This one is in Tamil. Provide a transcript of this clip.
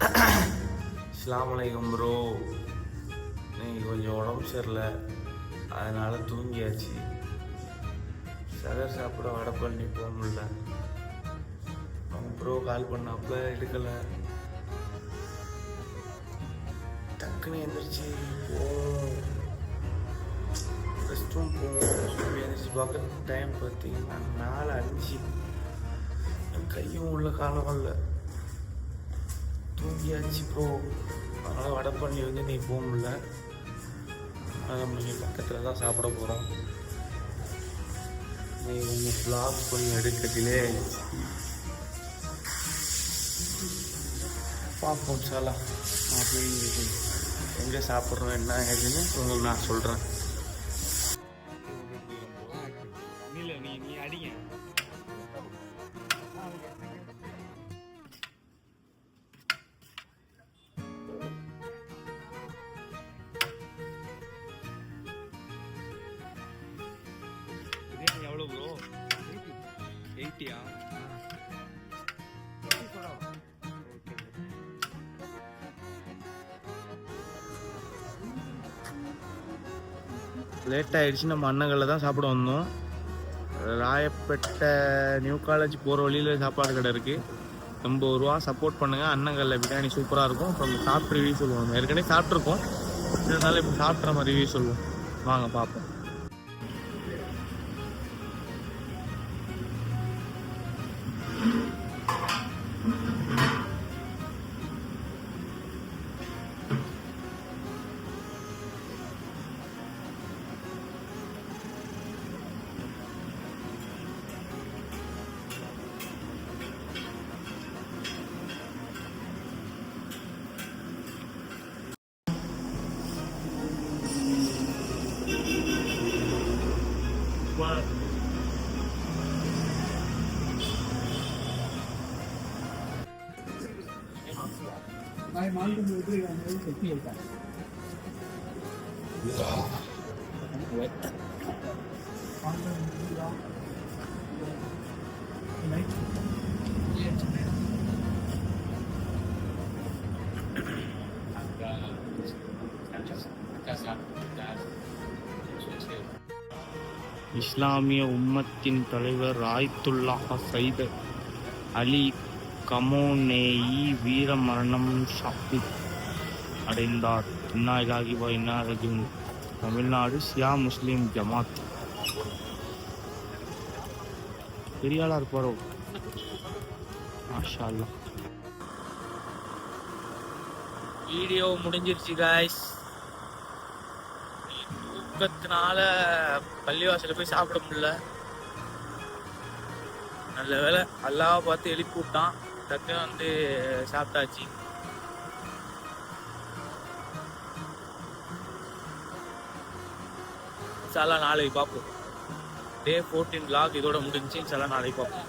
அஸ்ஸலாமு அலைக்கும் ப்ரோ. இன்னைக்கு கொஞ்சம் உடம்பு சரியில்லை, அதனால் தூங்கியாச்சு. சகர் சாப்பிட வடை பண்ணி போக முடியல. ப்ரோ கால் பண்ணாப்புல எடுக்கலை. டக்குன்னு எழுந்திரிச்சு போவோம், ரெஸ்ட் ரூம் போவோம். எழுந்திரிச்சு பார்க்க டைம் பார்த்தீங்கன்னா 4:05. கையும் உள்ள காலம் இல்லை, தூங்கியாச்சு ப்ரோ. அதனால் வடை பண்ணி வந்து நீ போக முடியல. நம்ம இங்கே பக்கத்தில் தான் சாப்பிட போகிறோம். நீ உங்கள் வ்ளாக் கொஞ்சம் எடுக்கட்டிலே பார்ப்போம். சாலா நான் போய் எங்கே சாப்பிட்றோம் என்ன ஏதுன்னு உங்களுக்கு நான் சொல்கிறேன். நீ அடிங்க. எவ்வளோ ப்ரோ? 80யா? லேட் ஆகிடுச்சு. நம்ம அண்ணங்களில் தான் சாப்பிட வந்தோம். ராயப்பேட்டை நியூ காலேஜ் போகிற வழியில் சாப்பாடு கடை இருக்குது. 80 ரூபா. சப்போர்ட் பண்ணுங்கள். அண்ணங்களில் பிரியாணி சூப்பராக இருக்கும். இப்போ நம்ம சாப்பிட்டு ரிவ்யூ சொல்லுவோம். ஏற்கனவே சாப்பிட்ருக்கோம், இருந்தாலும் இப்போ சாப்பிட்ற மாதிரி ரிவ்யூ சொல்லுவோம். வாங்க பார்ப்போம். இஸ்லாமிய உம்மத்தின் தலைவர் ஆயத்துல்லாஹ் சையத் அலி கமோனேயி வீர மரணம் அடைந்தார். இன்னா இலாஹி வ இன்னா இலைஹி ராஜிஊன். தமிழ்நாடு ஷியா முஸ்லீம் ஜமாத். பெரியாளா இருப்பாரோ? மாஷா அல்லாஹ். வீடியோ முடிஞ்சிருச்சு காய்ஸ். தூக்கத்தினால பள்ளிவாசல போய் சாப்பிட முடியல. நல்ல வேலை அல்லாஹ்வை பார்த்து எழுப்பி விட்டான். டக்குன்னு வந்து சாப்பிட்டாச்சு. இன்ஷா அல்லாஹ் நாளைக்கு பார்ப்போம். Day 14 vlog இதோட முடிஞ்சு. இன்ஷா அல்லாஹ் நாளைக்கு பார்ப்போம்.